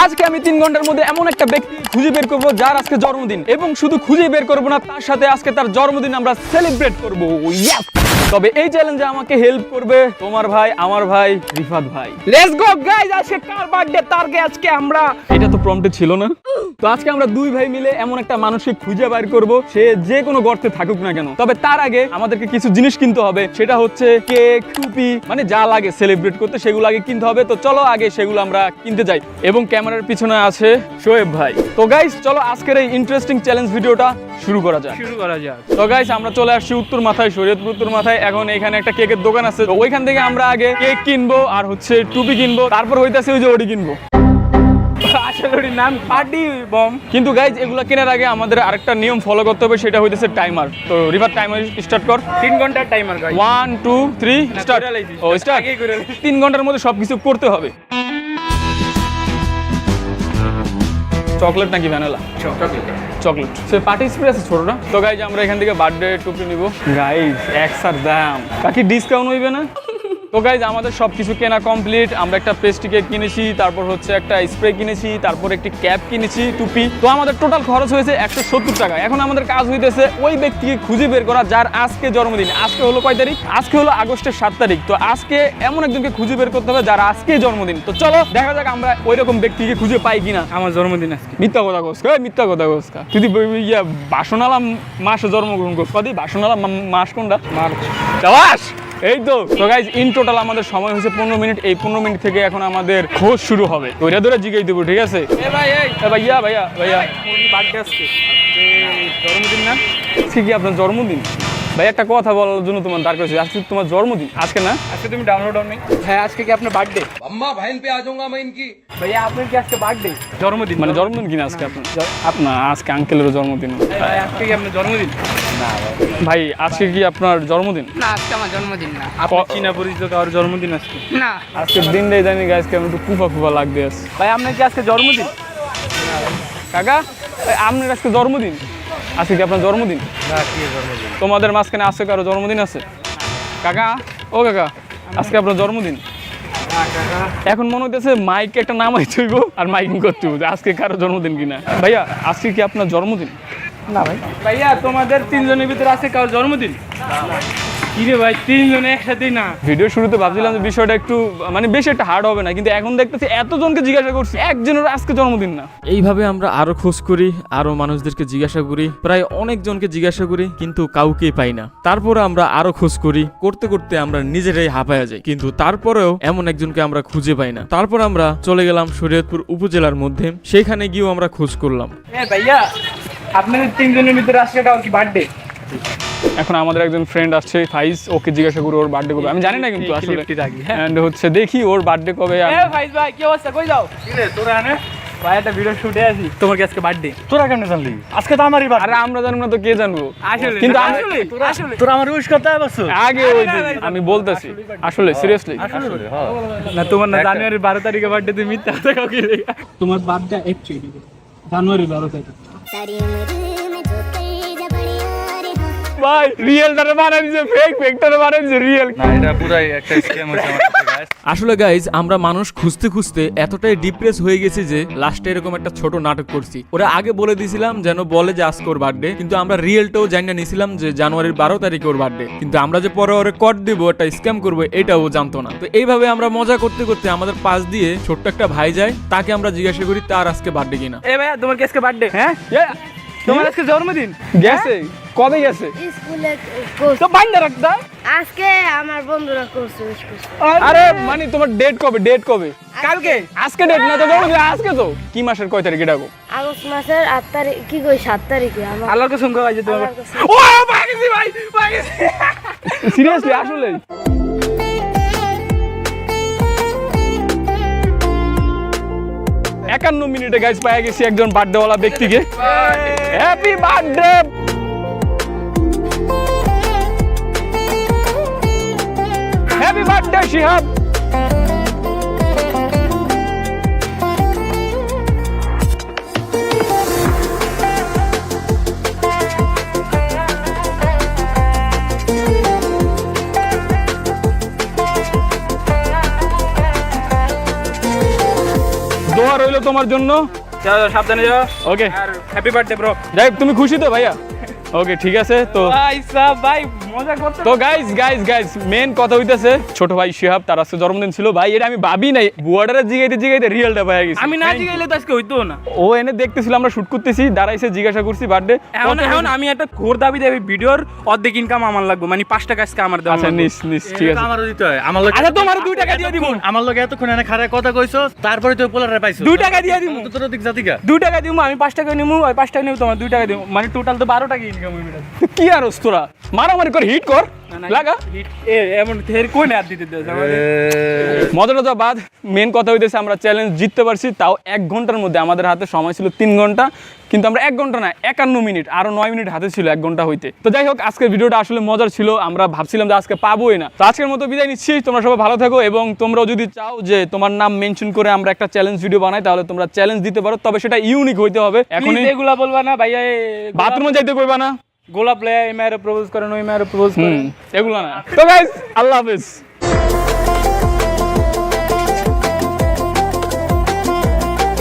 আজকে আমি 3 ঘন্টার মধ্যে এমন একটা ব্যক্তি খুঁজে বের করব যার আজকে জন্মদিন, এবং শুধু খুঁজে বের করব না, তার সাথে আজকে তার জন্মদিন আমরা সেলিব্রেট করব। ইয়েস! তবে এই চ্যালেঞ্জে আমাকে হেল্প করবে তোমার ভাই, আমার ভাই রিফাত ভাই। লেটস গো গাইস, আজকে কার বার্থডে তারকে আজকে আমরা, এটা তো প্রম্পটে ছিল না। তো আজকে আমরা দুই ভাই মিলে এমন একটা মানুষকে খুঁজে বের করব, সে যে কোনো গর্তে থাকুক না কেন। তবে তার আগে আমাদেরকে কিছু জিনিস কিনতে হবে, সেটা হচ্ছে কেক, টুপি, মানে যা লাগে সেলিব্রেট করতে সেগুলো আগে কিনতে হবে। তো চলো আগে সেগুলো আমরা কিনতে যাই, এবং ক্যামেরার পিছনে আছে শোয়েব ভাই। তো গাইস চলো আজকের এই ইন্টারেস্টিং চ্যালেঞ্জ ভিডিওটা শুরু করা যাক। তো গাইস আমরা চলে আসছি উত্তর মাথায়, শরীয়তপুর উত্তর মাথায়। এখন এখানে একটা কেকের দোকান আছে, তো ওইখান থেকে আমরা আগে কেক কিনবো আর হচ্ছে টুপি কিনবো, তারপর হইতাছে ওই যে ওডি কিনবো। আসলে ওর নাম পার্টি বম। কিন্তু গাইজ এগুলো কেনার আগে আমাদের আরেকটা নিয়ম ফলো করতে হবে, সেটা হইতেছে টাইমার। তো রিভার টাইমার স্টার্ট কর। 3 ঘন্টার টাইমার গাইস। 1 2 3 স্টার্ট। ও স্টার্ট। 3 ঘন্টার মধ্যে সবকিছু করতে হবে। চকলেট নাকি ভ্যানিলা? চকলেট। সে পার্টি স্প্রে আছে ছোটটা। তো গাইজ আমরা এখান থেকে বার্থডে টুপি নিব। গাইজ একসার দাম, বাকি ডিসকাউন্ট হইবে না? তো গাইজ আমাদের সব কিছু কেনা কমপ্লিট। আমরা একটা পেস্ট্রি কেক কিনেছি, তারপর হচ্ছে একটা স্প্রে কিনেছি, তারপর একটি ক্যাপ কিনেছি, টুপি। তো আমাদের টোটাল খরচ হয়েছে 170 টাকা। এখন আমাদের কাজ হইতেছে ওই ব্যক্তিকে খুঁজে বের করা যার আজকে জন্মদিন। আজকে হলো কয় তারিখ? আজকে হলো আগস্টের 7 তারিখ। তো আজকে এমন একজনকে খুঁজে বের করতে হবে যার আজকে জন্মদিন। তো চলো দেখা যাক আমরা ওই রকম ব্যক্তিকে খুঁজে পাই কিনা। আমার জন্মদিন আজকে। মিথ্যা কথা কোসকা, মিথ্যা কথা কোসকা। তুই ইয়া বাসনালা মাসে জন্মগ্রহণ করছ। কদি বাসনালা মাস কোনটা? মার্চ। চালাস। এই তো। তো গাইজ ইন টোটাল আমাদের সময় হয়েছে 15 মিনিট। এই 15 মিনিট থেকে এখন আমাদের খোঁজ শুরু হবে। ওইটা ধরে জিগাই দেবো, ঠিক আছে? এ ভাই এই ভাইয়া ভাইয়া ভাইয়া বার্থডে আজকে। জন্মদিন না? আজকে কি আপনার জন্মদিন? ভাই একটা কথা বলার জন্য তোমার দরকার হয়েছে। আজকে তোমার জন্মদিন, আজকে না? আজকে তুমি ডাউনলোড অন নেই? হ্যাঁ আজকে কি আপনার বার্থডে? अम्मा बहन पे आ जाऊंगा मैं इनकी। ভাইয়া আপনার কি আজকে বার্থডে? জন্মদিন মানে জন্মদিন কিনা আজকে আপনার? আপনার আজকে আঙ্কেলেরও জন্মদিন। ভাই আজকে কি আপনার জন্মদিন? ভাই আজকে কি আপনার জন্মদিন? না আজকে আমার জন্মদিন না। আপনার চীনা পরিচিত কারোর জন্মদিন আজকে? না আজকের দিনটাই জানি গাইজ কেমন একটু কুফা কুফা লাগতে আছে। ভাই আপনার কি আজকে জন্মদিন? কাকা আপনার আজকে জন্মদিন? আজকে কি আপনার জন্মদিন? না কি জন্মদিন? তোমাদের মাঝখানে আজকে কারো জন্মদিন আছে? কাকা, ও কাকা, আজকে আপনার জন্মদিন? এখন মনে হইতেছে মাইক একটা নামাই থইব আর মাইকিং করতে হবে আজকে কারো জন্মদিন কিনা। ভাইয়া আজকে কি আপনার জন্মদিন? না ভাই। ভাইয়া তোমাদের 3 জনের ভিতরে আছে কারোর জন্মদিন? কি রে ভাই 3 জনে একসাথেই না? ভিডিও শুরুতে ভাবছিলাম যে বিষয়টা একটু মানে বেশি একটা হার্ড হবে না, কিন্তু এখন দেখতেছি এতজনকে জিজ্ঞাসা করছি, একজনের আজকে জন্মদিন না। এইভাবে আমরা আরো খোঁজ করি, আরো মানুষদেরকে জিজ্ঞাসা করি, প্রায় অনেকজনকে জিজ্ঞাসা করি, কিন্তু কাউকেই পাই না। তারপরে আমরা আরো খোঁজ করি, করতে করতে আমরা নিজেরাই হাঁপায়া যাই, কিন্তু তারপরেও এমন একজনকে আমরা খুঁজে পাই না। তারপর আমরা চলে গেলাম শরীয়তপুর উপজেলার মধ্যে, সেখানে গিয়েও আমরা খোঁজ করলাম। হ্যাঁ ভাইয়া আপনাদের 3 জনের ভিতরে আজকে কারোর কি বার্থডে? এখন আমাদের একজন ফ্রেন্ড আসছে ফাইজ, ওকে জিজ্ঞাসা করি ওর বার্থডে কবে। আমি জানি না কিন্তু আসলে, এন্ড হচ্ছে দেখি ওর বার্থডে কবে। এ ফাইজ ভাই কি অবস্থা, কই যাও? কি রে তোরা আনে? ভাই একটা ভিডিও শুটে আছি, তোমার কি আজকে বার্থডে? তোরা কেমনে জানলি? আজকে তো আমারই বার্থডে। আরে আমরা জানবো না তো কে জানবো? আসলে কিন্তু আসলে আসলে তোরা আমার উইশ করতে পারছ? আগে ওই দিন আমি বলতেছি আসলে সিরিয়াসলি। না তোমার না জানুয়ারি 12 তারিখে বার্থডে, তুমি মিথ্যা কথা কাও কি রে? তোমার বার্থডে অ্যাকচুয়ালি জানুয়ারি 12 তারিখ। ভাই রিয়েলটারে বানাই দিছে, ফেকটারে বানাই দিছে রিয়েল। না এটা পুরাই একটা স্ক্যাম হচ্ছে আমার কাছে গাইস। আসলে গাইজ আমরা মানুষ খুঁজতে খুঁজতে এতটাই ডিপ্রেস হয়ে গেছি যে লাস্টে এরকম একটা ছোট নাটক করছি। ওরা আগে বলে দিয়েছিলাম যেন বলে যে আজকে ওর বার্থডে, কিন্তু আমরা রিয়েলটাও জানিয়ে নিয়েছিলাম যে জানুয়ারির 12 তারিখে ওর বার্থডে, কিন্তু আমরা যে পরে ওরে কট দিব, একটা স্ক্যাম করবো, এটাও জানতো না। তো এইভাবে আমরা মজা করতে করতে আমাদের পাশ দিয়ে ছোট্ট একটা ভাই যায়, তাকে আমরা জিজ্ঞাসা করি তার আজকে বার্থডে কিনা। এ ভাইয়া তোমার কি আজকে বার্থডে? হ্যাঁ তোমার আজকে জন্মদিন? গেছে, কবে গেছে? স্কুলে কোর্স তো বাইন্দা রাখতা। আজকে আমার বন্ধুরা কোর্স উইশ করছে। আরে মানে তোমার ডেট কবে? ডেট কবে? কালকে? আজকে ডেট না তো, জন্মদিন আজকে তো। কি মাসের কয় তারিখে ডাকো? আগস্ট মাসের 8 তারিখ, কি কই 7 তারিখে আমার আল্লাহর কসম করে আইছে তোমার। আল্লাহর কাছে। ও পাগেছি ভাই, পাগেছি। সিরিয়াসলি আসলে? একান্ন মিনিটে গাইজ পাওয়া গেছি একজন বার্থডেওয়ালা ব্যক্তিকে। Happy birthday. Happy birthday Shihab. দোয়া রইল তোমার জন্য। সাবধানে যাও। ওকে আর হ্যাপি বার্থডে ব্রো। যাই হোক, তুমি খুশি তো ভাইয়া? ওকে ঠিক আছে। তো ভাই সাহেব ভাই মজা করতে। তো গাইস মেন কথা হইতেছে ছোট ভাই শিহাব তার আজকে জন্মদিন ছিল ভাই, এটা আমি ভাবি নাই, বুয়াটারে জিগাইতে রিয়েলটা পাই গেছি। আমি না জিগাইলে তো আজকে হইতো না। ও এনে দেখতেছিল আমরা শুট করতেছি, দাঁড়াইছে, জিজ্ঞাসা করছি বার্থডে। এখন আমি একটা ঘোর দাবি দেব, ভিডিওর অর্ধেক ইনকাম আমার লাগবে, মানে 5 টাকা আজকে আমার দেওয়া আচ্ছা লাগবে। নিস ঠিক আছে। আমারও দিতে হয়। আমার লোক আচ্ছা তোমার 2 টাকা দিয়ে দিব। আমার লোক এতক্ষণ এনে খারাপ কথা কইছো, তারপরে তুই পোলারে পাইছো। 2 টাকা দিয়ে দিব। তোর দিক জাতিকা 2 টাকা দিব, আমি 5 টাকা নিমু, ওই 5 টাকা নিমু, তোমার 2 টাকা দিব, মানে টোটাল তো 12 টাকা ইনকাম হইবে। কি আর তোরা মারামারি করে হিট কর লাগা। এমন থের কোন আর দিতে দেয় আমাদের। মজাটা বাদ, মেন কথা হইতেছে আমরা চ্যালেঞ্জ জিততে পারছি, তাও 1 ঘন্টার মধ্যে। আমাদের হাতে সময় ছিল 3 ঘন্টা, কিন্তু আমরা 1 ঘন্টা না 51 মিনিট, আরো 9 মিনিট হাতে ছিল 1 ঘন্টা হইতে। তো যাই হোক, আজকের ভিডিওটা আসলে মজার ছিল, আমরা ভাবছিলাম যে আজকে পাবোই না। তো আজকের মতো বিদায় নিচ্ছি, তোমরা সবাই ভালো থাকো, এবং তোমরাও যদি চাও যে তোমার নাম মেনশন করে আমরা একটা চ্যালেঞ্জ ভিডিও বানাই, তাহলে তোমরা চ্যালেঞ্জ দিতে পারো, তবে সেটা ইউনিক হইতে হবে। এখন এখন এগুলা বলবা না ভাইয়া, বাথরুমে যাইতে কইবা না, গোলাপ লয়ে এই মেয়ের প্রপোজ করেন, ওই মেয়ের প্রপোজ করেন, এগুলো না। তো গাইস, আল্লাহ হাফেজ।